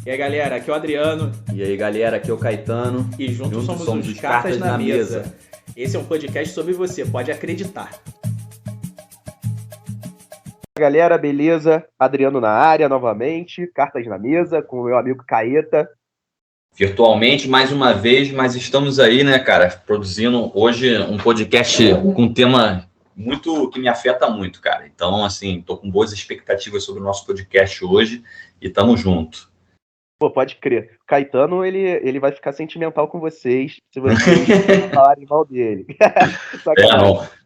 E aí, galera, aqui é o Adriano. E aí, galera, aqui é o Caetano. E juntos somos os Cartas na Mesa. Esse é um podcast sobre você, pode acreditar. Galera, beleza? Adriano na área novamente, Cartas na Mesa, com o meu amigo Caeta. Virtualmente, mais uma vez, mas estamos aí, né, cara, produzindo hoje um podcast com um tema muito que me afeta muito, cara. Então, assim, tô com boas expectativas sobre o nosso podcast hoje e tamo junto. Pô, pode crer. O Caetano, ele vai ficar sentimental com vocês se vocês falarem mal dele.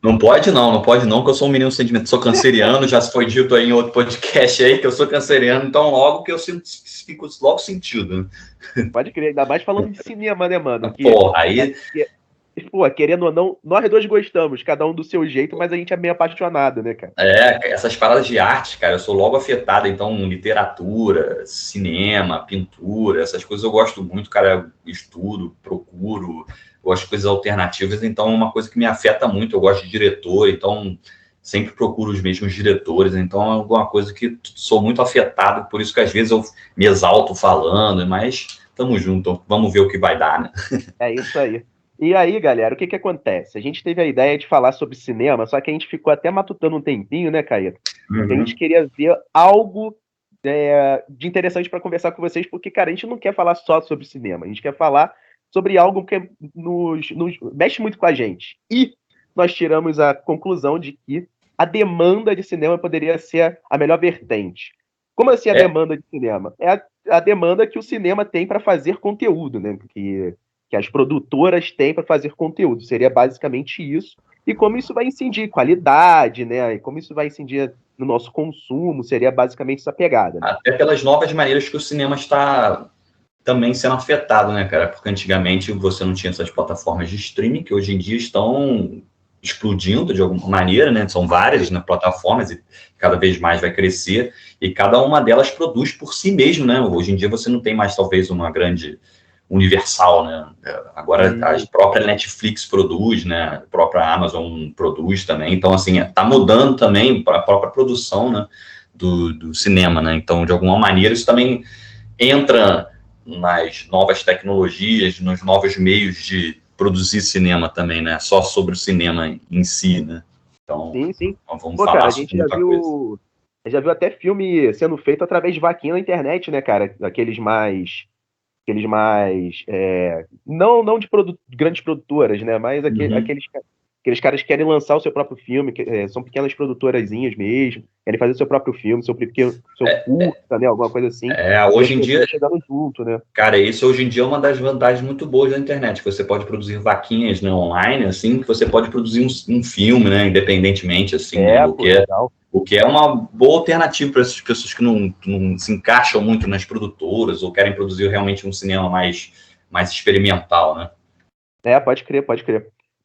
Não pode não, que eu sou um menino sentimental, sou canceriano, já foi dito aí em outro podcast aí que eu sou canceriano, então logo que eu fico logo sentido. Pode crer, ainda mais falando de cinema, né, mano? Querendo ou não, nós dois gostamos, cada um do seu jeito, mas a gente é meio apaixonado, né, cara? Essas paradas de arte, cara, eu sou logo afetado, então, literatura, cinema, pintura, essas coisas eu gosto muito, cara, eu estudo, procuro, gosto de coisas alternativas, então é uma coisa que me afeta muito, eu gosto de diretor, então sempre procuro os mesmos diretores, então é alguma coisa que sou muito afetado, por isso que às vezes eu me exalto falando, mas tamo junto, vamos ver o que vai dar, né? É isso aí. E aí, galera, o que acontece? A gente teve a ideia de falar sobre cinema, só que a gente ficou até matutando um tempinho, né, Caeta? A gente queria ver algo de interessante para conversar com vocês, porque, cara, a gente não quer falar só sobre cinema, a gente quer falar sobre algo que nos mexe muito com a gente. E nós tiramos a conclusão de que a demanda de cinema poderia ser a melhor vertente. Como assim a demanda de cinema? É a demanda que o cinema tem para fazer conteúdo, né? Que as produtoras têm para fazer conteúdo. Seria basicamente isso. E como isso vai incidir qualidade, né? E como isso vai incidir no nosso consumo, seria basicamente essa pegada. Né? Até pelas novas maneiras que o cinema está também sendo afetado, né, cara? Porque antigamente você não tinha essas plataformas de streaming, que hoje em dia estão explodindo de alguma maneira, né? São várias, né, plataformas e cada vez mais vai crescer e cada uma delas produz por si mesmo, né? Hoje em dia você não tem mais talvez uma grande universal, né? Agora a própria Netflix produz, né? A própria Amazon produz também. Então, assim, tá mudando também a própria produção, né? Do cinema, né? Então, de alguma maneira, isso também entra nas novas tecnologias, nos novos meios de produzir cinema também, né? Só sobre o cinema em si, né? Então, sim. Vamos falar cara, sobre muita coisa. Já viu até filme sendo feito através de vaquinha na internet, né, cara? Aqueles mais não de grandes produtoras, né? Mas aqueles caras que querem lançar o seu próprio filme, são pequenas produtorazinhas mesmo, querem fazer o seu próprio filme, seu curta, né? Alguma coisa assim. Hoje em dia chegando junto, né? Cara, isso hoje em dia é uma das vantagens muito boas da internet, que você pode produzir vaquinhas, né, online, assim, que você pode produzir um filme, né, independentemente, assim, né, o que é uma boa alternativa para essas pessoas que não se encaixam muito nas produtoras ou querem produzir realmente um cinema mais experimental, né? Pode crer.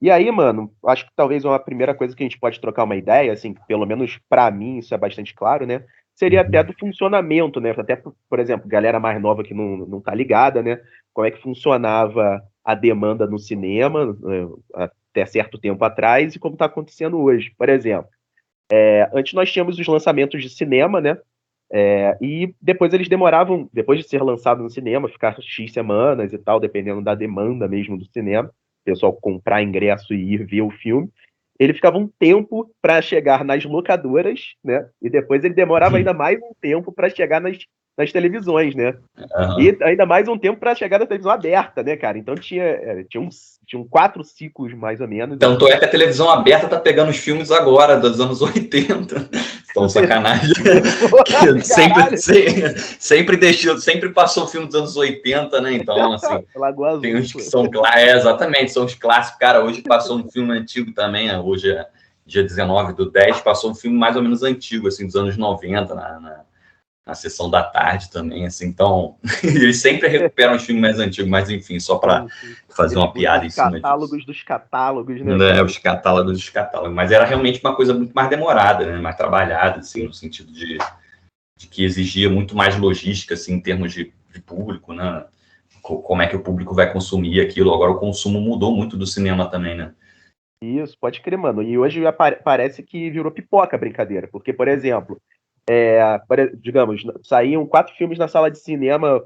E aí, mano, acho que talvez uma primeira coisa que a gente pode trocar uma ideia, assim, pelo menos para mim isso é bastante claro, né? Seria até do funcionamento, né? Até, por exemplo, galera mais nova que não tá ligada, né? Como é que funcionava a demanda no cinema, até certo tempo atrás, e como está acontecendo hoje. Por exemplo, antes nós tínhamos os lançamentos de cinema, né? E depois eles demoravam, depois de ser lançado no cinema, ficar X semanas e tal, dependendo da demanda mesmo do cinema, o pessoal comprar ingresso e ir ver o filme. Ele ficava um tempo para chegar nas locadoras, né? E depois ele demorava ainda mais um tempo para chegar nas televisões, né? E ainda mais um tempo para chegar na televisão aberta, né, cara? Então tinham 4 ciclos, mais ou menos. Tanto é que a televisão aberta tá pegando os filmes agora, dos anos 80. Então, sacanagem. sempre passou o filme dos anos 80, né? Então, assim, tem uns que são exatamente, são os clássicos. Cara, hoje passou um filme antigo também, né? Hoje é dia 19/10, passou um filme mais ou menos antigo, assim, dos anos 90, na sessão da tarde também, assim, então eles sempre recuperam os filmes mais antigos, mas enfim, só para fazer uma piada em cima disso. Dos catálogos, né? Os catálogos dos catálogos, mas era realmente uma coisa muito mais demorada, né? Mais trabalhada, assim, no sentido de que exigia muito mais logística, assim, em termos de público, né? Como é que o público vai consumir aquilo, agora o consumo mudou muito do cinema também, né? Isso, pode crer, mano. E hoje parece que virou pipoca a brincadeira, porque, por exemplo, digamos, saíam 4 filmes na sala de cinema,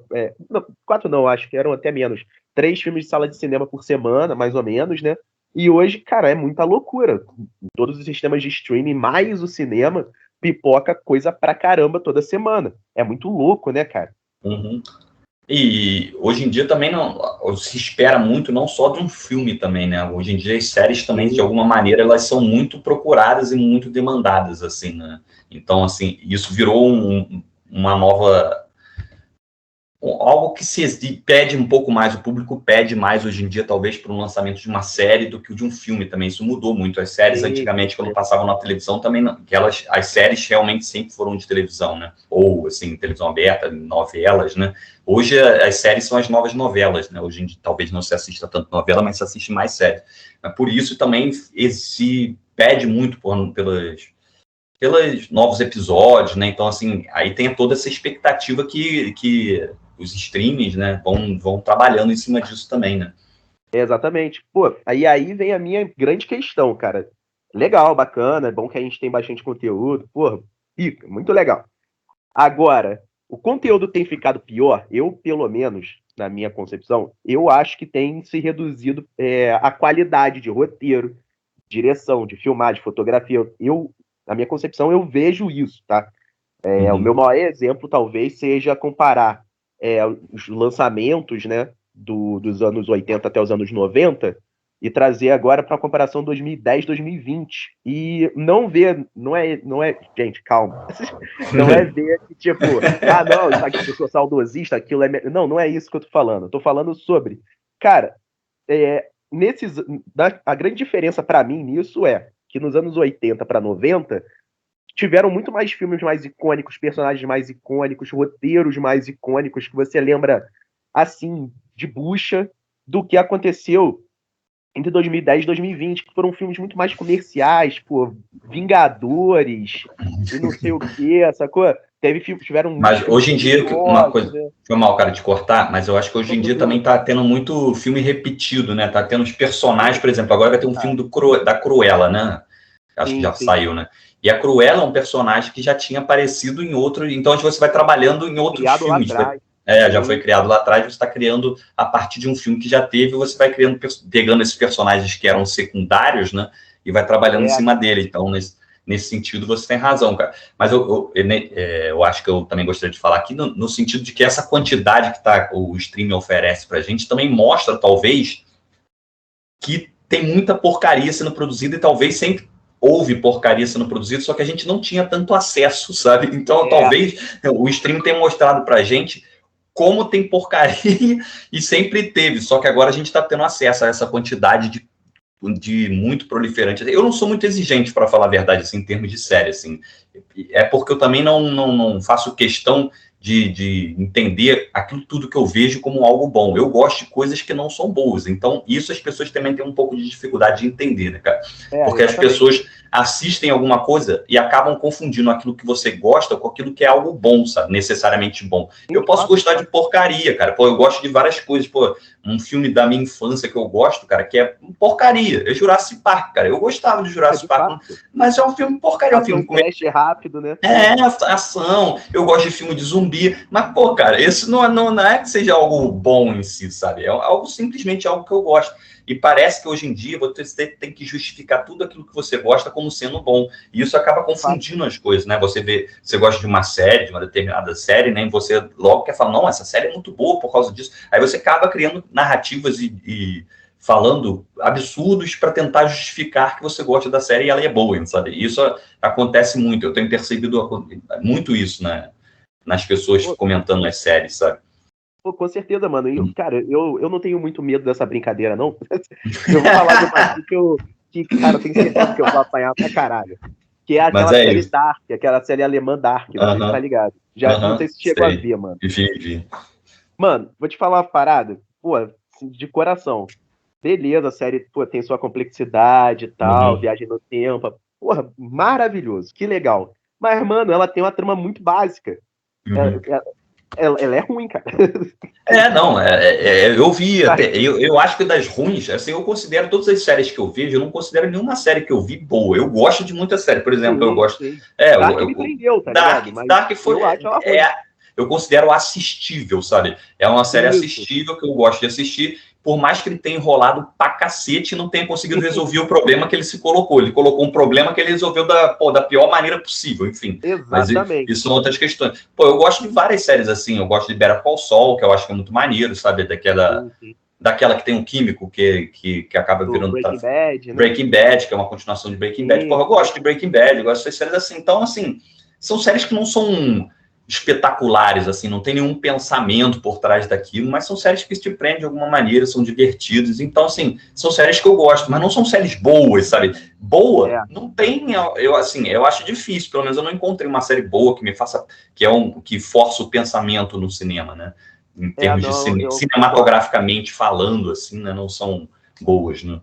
não, 4 não, acho que eram até menos, 3 filmes de sala de cinema por semana, mais ou menos, né? E hoje, cara, é muita loucura. Todos os sistemas de streaming, mais o cinema, pipoca coisa pra caramba toda semana. É muito louco, né, cara? Uhum. E hoje em dia também não se espera muito, não só de um filme também, né? Hoje em dia as séries também, de alguma maneira, elas são muito procuradas e muito demandadas, assim, né? Então, assim, isso virou uma nova... algo que se pede um pouco mais, o público pede mais hoje em dia, talvez, para o lançamento de uma série do que o de um filme também. Isso mudou muito. As séries, antigamente, quando passavam na televisão, também, as séries realmente sempre foram de televisão, né? Ou, assim, televisão aberta, novelas, né? Hoje, as séries são as novas novelas, né? Hoje em dia, talvez não se assista tanto novela, mas se assiste mais séries. Por isso, também, se pede muito pelos novos episódios, né? Então, assim, aí tem toda essa expectativa que os streamings, né, vão trabalhando em cima disso também, né? Exatamente. Pô, aí vem a minha grande questão, cara. Legal, bacana, é bom que a gente tem bastante conteúdo, porra, pica, muito legal. Agora, o conteúdo tem ficado pior? Eu, pelo menos, na minha concepção, eu acho que tem se reduzido a qualidade de roteiro, direção, de filmagem, de fotografia. Na minha concepção, eu vejo isso, tá? O meu maior exemplo, talvez, seja comparar os lançamentos, né, dos anos 80 até os anos 90 e trazer agora para a comparação 2010, 2020. E não ver, não é, gente, calma. Não é ver que, tipo, não, isso aqui, eu sou saudosista, aquilo é. Não é isso que eu tô falando. Eu tô falando sobre. Cara, a grande diferença para mim nisso é que nos anos 80 para 90 tiveram muito mais filmes mais icônicos, personagens mais icônicos, roteiros mais icônicos, que você lembra, assim, de bucha, do que aconteceu entre 2010 e 2020, que foram filmes muito mais comerciais, pô, Vingadores e não sei o que, sacou? Tiveram Mas hoje em dia, uma coisa, né? foi mal, cara, de cortar, mas eu acho que hoje em dia também tá tendo muito filme repetido, né? Tá tendo os personagens, por exemplo, agora vai ter um filme da Cruella, né? Acho que já saiu, né? E a Cruella é um personagem que já tinha aparecido em outro, então você vai trabalhando em outros Criado filmes. lá atrás. Já foi criado lá atrás, você está criando a partir de um filme que já teve, você vai criando, pegando esses personagens que eram secundários, né? E vai trabalhando em cima dele. Então, nesse sentido, você tem razão, cara. Mas eu acho que eu também gostaria de falar aqui no sentido de que essa quantidade que o streaming oferece para a gente também mostra, talvez, que tem muita porcaria sendo produzida e talvez sempre houve porcaria sendo produzida, só que a gente não tinha tanto acesso, sabe? Então, talvez o streaming tenha mostrado pra gente como tem porcaria e sempre teve, só que agora a gente está tendo acesso a essa quantidade de muito proliferante. Eu não sou muito exigente, para falar a verdade, assim, em termos de série, assim. É porque eu também não faço questão de entender aquilo tudo que eu vejo como algo bom. Eu gosto de coisas que não são boas. Então, isso as pessoas também têm um pouco de dificuldade de entender, né, cara? Porque as pessoas assistem alguma coisa e acabam confundindo aquilo que você gosta com aquilo que é algo bom, sabe? Necessariamente bom. Eu posso gostar de porcaria, cara. Pô, eu gosto de várias coisas. Pô, um filme da minha infância que eu gosto, cara, que é porcaria. É Jurassic Park, cara. Eu gostava de Jurassic Park, mas é um filme porcaria. É um filme com rápido, né? Ação. Eu gosto de filme de zumbi. Mas, pô, cara, isso não é que seja algo bom em si, sabe? É algo simplesmente algo que eu gosto. E parece que hoje em dia você tem que justificar tudo aquilo que você gosta como sendo bom. E isso acaba confundindo as coisas, né? Você gosta de uma série, de uma determinada série, né? E você logo quer falar, não, essa série é muito boa por causa disso. Aí você acaba criando narrativas e falando absurdos para tentar justificar que você gosta da série e ela é boa, sabe? Isso acontece muito. Eu tenho percebido muito isso, né? Nas pessoas comentando as séries, sabe? Pô, com certeza, mano. E, cara, eu não tenho muito medo dessa brincadeira, não. Eu vou falar de uma aqui que, cara, eu tenho certeza que eu vou apanhar pra caralho. Que é aquela série isso. Dark, aquela série alemã Dark, não sei se tá ligado. Não sei se chegou a ver, mano. Vi. Mano, vou te falar uma parada, pô, de coração. Beleza, a série, pô, tem sua complexidade e tal, viagem no tempo. Porra, maravilhoso, que legal. Mas, mano, ela tem uma trama muito básica. ela é ruim, cara. Não, eu vi, eu acho que das ruins, assim, eu considero todas as séries que eu vejo, eu não considero nenhuma série que eu vi boa. Eu gosto de muita série, por exemplo, eu gosto. Dark me prendeu, tá ligado? Dark foi. Eu acho ela ruim. Eu considero assistível, sabe? É uma série assistível que eu gosto de assistir, por mais que ele tenha enrolado pra cacete e não tenha conseguido resolver o problema que ele se colocou. Ele colocou um problema que ele resolveu da pior maneira possível, enfim. Exatamente. Mas isso são outras questões. Pô, eu gosto de várias séries assim. Eu gosto de Better Call Saul, que eu acho que é muito maneiro, sabe? Daquela que tem um químico que acaba virando... Breaking Bad, né? Breaking Bad, que é uma continuação de Breaking Bad. Pô, eu gosto de Breaking Bad, eu gosto dessas séries assim. Então, assim, são séries que não são espetaculares, assim, não tem nenhum pensamento por trás daquilo, mas são séries que te prendem de alguma maneira, são divertidas. Então, assim, são séries que eu gosto, mas não são séries boas, sabe? Boa, não tem, eu acho difícil, pelo menos eu não encontrei uma série boa que me faça, que força o pensamento no cinema, né? Em termos de cinematograficamente falando, assim, né? Não são boas, né?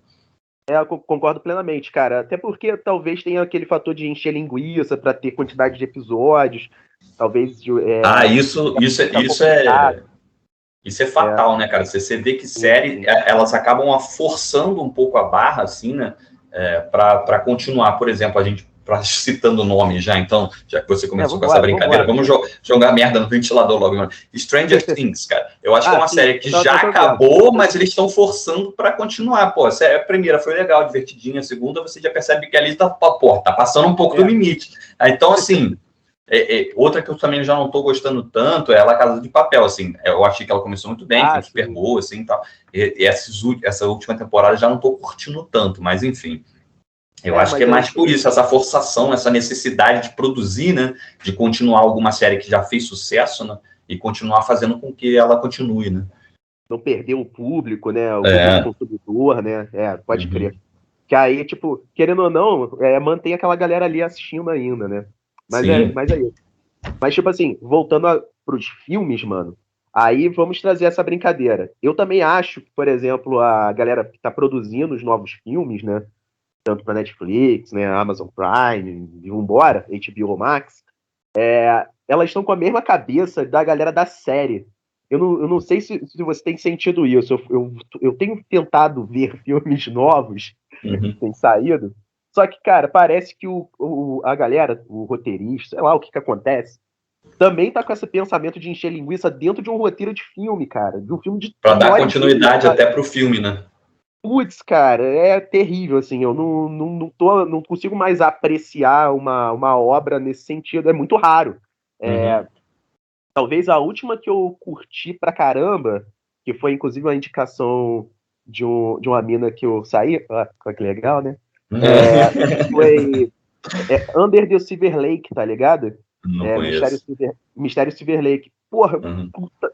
Eu concordo plenamente, cara. Até porque talvez tenha aquele fator de encher linguiça para ter quantidade de episódios. Talvez. Isso é fatal, né, cara? Você vê que séries, elas acabam forçando um pouco a barra, assim, né? Para continuar. Por exemplo, a gente, citando o nome já, então, já que você começou com essa brincadeira, vamos jogar merda no ventilador logo. Mano. Stranger Things, cara. Eu acho que é uma série que já acabou, mas eles estão forçando para continuar. Pô, a primeira foi legal, divertidinha. A segunda, você já percebe que ali tá passando um pouco do limite. Então, assim, outra que eu também já não tô gostando tanto é a La Casa de Papel, assim. Eu achei que ela começou muito bem, foi super boa, assim, e tal. E essa última temporada já não tô curtindo tanto, mas enfim. Eu acho que é mais por isso, essa forçação, essa necessidade de produzir, né? De continuar alguma série que já fez sucesso, né? E continuar fazendo com que ela continue, né? Não perder o público, né? O consumidor, né? Pode crer. Que aí, tipo, querendo ou não, mantém aquela galera ali assistindo ainda, né? Mas tipo assim, voltando pros filmes, mano, aí vamos trazer essa brincadeira. Eu também acho que, por exemplo, a galera que tá produzindo os novos filmes, né? Tanto para Netflix, né, Amazon Prime, e vambora, HBO Max, elas estão com a mesma cabeça da galera da série. Eu não sei se você tem sentido isso. Eu tenho tentado ver filmes novos que têm saído, só que, cara, parece que a galera, o roteirista, sei lá o que acontece, também tá com esse pensamento de encher linguiça dentro de um roteiro de filme, cara. De um filme de... Pra dar continuidade até pro filme, né? Putz, cara, é terrível, assim, eu não consigo mais apreciar uma obra nesse sentido, é muito raro. Talvez a última que eu curti pra caramba, que foi inclusive uma indicação de uma mina que eu saí, olha que legal, né? Foi Under the Silver Lake, tá ligado? Não conheço. Mistério Silver Lake. Porra,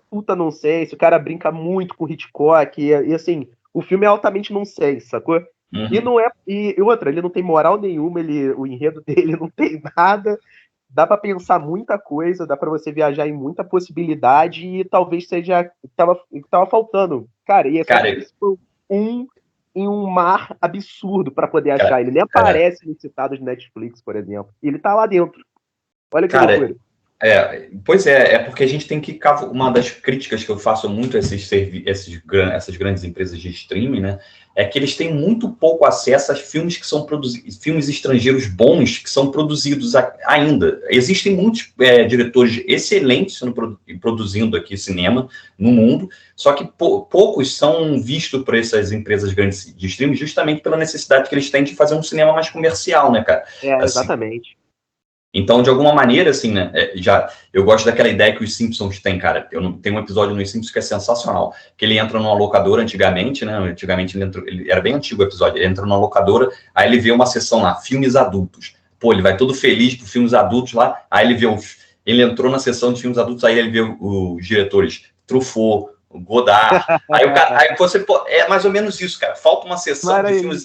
puta nonsense, o cara brinca muito com Hitchcock, e assim... O filme é altamente nonsense, sacou? E não é. E outra, ele não tem moral nenhuma, o enredo dele não tem nada. Dá pra pensar muita coisa, dá pra você viajar em muita possibilidade e talvez seja o que tava faltando. Cara, em um mar absurdo pra poder achar. Ele nem aparece nos citados de Netflix, por exemplo. E ele tá lá dentro. Olha que loucura. Pois é porque a gente tem que... Uma das críticas que eu faço muito a essas grandes empresas de streaming, né, é que eles têm muito pouco acesso a filmes que são filmes estrangeiros bons que são produzidos ainda. Existem muitos diretores excelentes produzindo aqui cinema no mundo, só que poucos são vistos por essas empresas grandes de streaming justamente pela necessidade que eles têm de fazer um cinema mais comercial, né, cara? Exatamente. Então, de alguma maneira, assim, né, eu gosto daquela ideia que os Simpsons têm, cara. Tem um episódio nos Simpsons que é sensacional, que ele entra numa locadora antigamente, né, ele era bem antigo o episódio, ele entra numa locadora, aí ele vê uma sessão lá, filmes adultos. Pô, ele vai todo feliz para filmes adultos lá, aí ele entrou na sessão de filmes adultos, aí ele vê os diretores Truffaut, Godard, aí você é mais ou menos isso, cara. Falta uma sessão de filmes,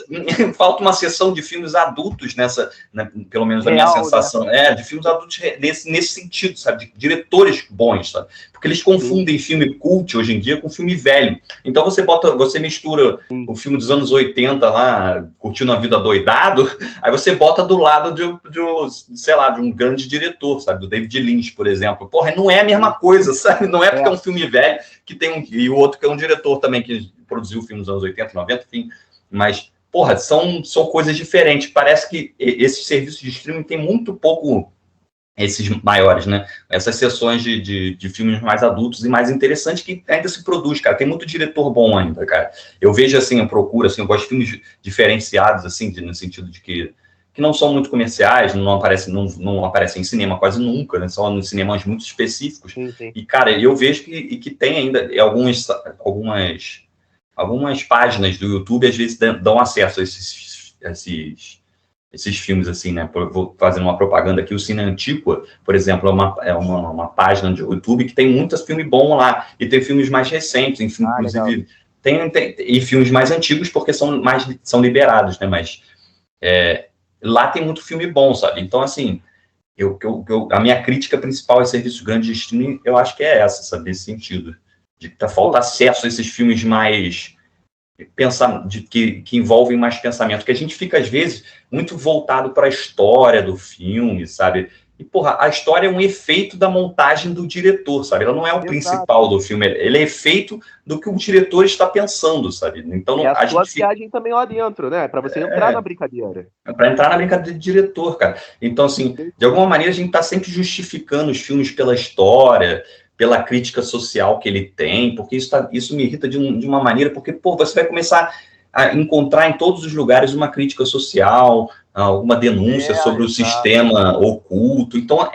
falta uma sessão de filmes adultos nessa, né, pelo menos a minha sensação, de filmes adultos nesse sentido, sabe, de diretores bons, sabe? Porque eles confundem filme cult hoje em dia com filme velho. Então você mistura o filme dos anos 80 lá, Curtindo a Vida Doidado, aí você bota do lado sei lá, de um grande diretor, sabe? Do David Lynch, por exemplo. Porra, não é a mesma coisa, sabe? Não é porque é um filme velho que tem e o outro que é um diretor também que produziu o filme dos anos 80, 90, enfim. Mas, porra, são coisas diferentes. Parece que esses serviços de streaming tem muito pouco esses maiores, né? Essas sessões de filmes mais adultos e mais interessantes que ainda se produz, cara. Tem muito diretor bom ainda, cara. Eu vejo, assim, eu procuro, assim, eu gosto de filmes diferenciados, assim, no sentido de que não são muito comerciais, não aparecem em cinema quase nunca, né? São em cinemas muito específicos. Sim. E, cara, eu vejo que tem ainda algumas páginas do YouTube, às vezes, dão acesso a esses filmes, assim, né? Vou fazendo uma propaganda aqui, o Cine Antiqua, por exemplo, é uma página de YouTube que tem muitos filmes bons lá, e tem filmes mais recentes, enfim, inclusive, e filmes mais antigos, porque são liberados, né? Mas lá tem muito filme bom, sabe? Então, assim, a minha crítica principal a serviços grandes de streaming, eu acho que é essa, sabe? Nesse sentido. De que falta acesso a esses filmes mais... que envolvem mais pensamento, que a gente fica, às vezes, muito voltado para a história do filme, sabe? E, porra, a história é um efeito da montagem do diretor, sabe? Ela não é o principal do filme, ele é efeito do que o diretor está pensando, sabe? Então, a sua viagem também lá dentro, né? Para você entrar na brincadeira. Para entrar na brincadeira de diretor, cara. Então, assim, de alguma maneira, a gente está sempre justificando os filmes pela história, pela crítica social que ele tem, porque isso me irrita de uma maneira, porque, pô, você vai começar a encontrar em todos os lugares uma crítica social, alguma denúncia sobre o sistema oculto. Então,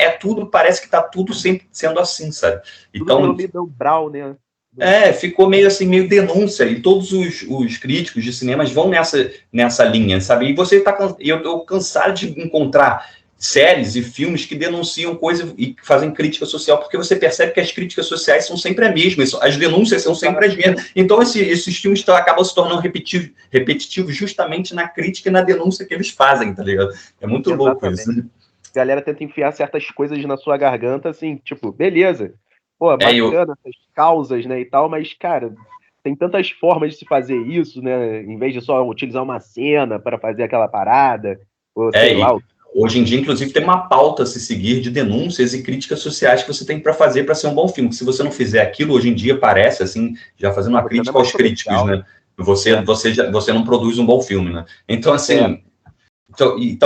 parece que está tudo sempre sendo assim, sabe? Então, Brown, né? Ficou meio assim, meio denúncia, e todos os críticos de cinemas vão nessa linha, sabe? E eu tô cansado de encontrar séries e filmes que denunciam coisas e fazem crítica social, porque você percebe que as críticas sociais são sempre as mesmas, as denúncias são sempre as mesmas. Então, esses filmes acabam se tornando repetitivos justamente na crítica e na denúncia que eles fazem, tá ligado? É muito louco isso. A galera tenta enfiar certas coisas na sua garganta, assim, tipo, beleza. Pô, bacana essas causas, né, e tal, mas, cara, tem tantas formas de se fazer isso, né, em vez de só utilizar uma cena para fazer aquela parada, ou sei lá. Hoje em dia, inclusive, tem uma pauta a se seguir de denúncias e críticas sociais que você tem para fazer para ser um bom filme. Se você não fizer aquilo, hoje em dia parece, assim, já fazendo uma crítica aos críticos, né? Você não produz um bom filme, né? Então, assim,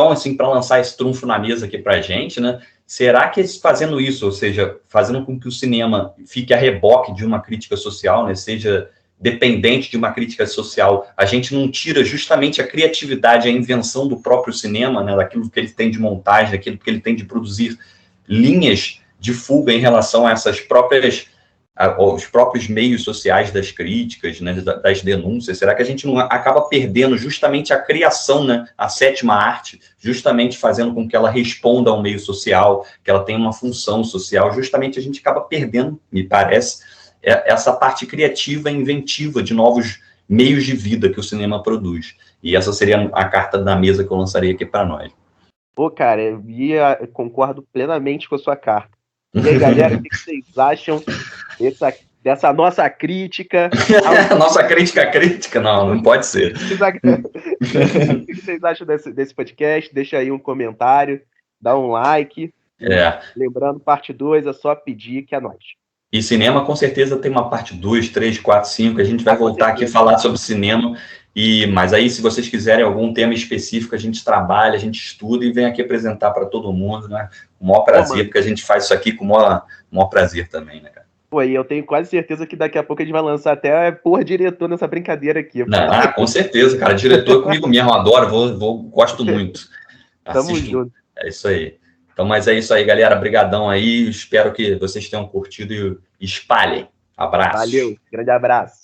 assim, para lançar esse trunfo na mesa aqui para a gente, né? Será que fazendo isso, ou seja, fazendo com que o cinema fique a reboque de uma crítica social, né? Seja dependente de uma crítica social, a gente não tira justamente a criatividade, a invenção do próprio cinema, né, daquilo que ele tem de montagem, daquilo que ele tem de produzir linhas de fuga em relação a aos próprios meios sociais das críticas, né, das denúncias? Será que a gente não acaba perdendo justamente a criação, né, a sétima arte, justamente fazendo com que ela responda ao meio social, que ela tenha uma função social? Justamente a gente acaba perdendo, me parece, essa parte criativa e inventiva de novos meios de vida que o cinema produz. E essa seria a carta da mesa que eu lançaria aqui para nós. Pô, cara, eu concordo plenamente com a sua carta. E aí, galera, o que vocês acham dessa nossa crítica? Nossa crítica? Não pode ser. O que vocês acham desse podcast? Deixa aí um comentário, dá um like. Lembrando, parte 2 é só pedir que é nóis. E cinema, com certeza, tem uma parte 2, 3, 4, 5. A gente vai voltar aqui a falar sobre cinema. Mas aí, se vocês quiserem algum tema específico, a gente trabalha, a gente estuda e vem aqui apresentar para todo mundo, né? Com o maior prazer, porque a gente faz isso aqui com o maior prazer também, né, cara? Pô, e eu tenho quase certeza que daqui a pouco a gente vai lançar até diretor nessa brincadeira aqui. Com certeza, cara. Diretor é comigo mesmo, eu adoro, gosto muito. Tamo junto. É isso aí. Então, mas é isso aí, galera. Brigadão aí. Espero que vocês tenham curtido e espalhem. Abraço. Valeu. Grande abraço.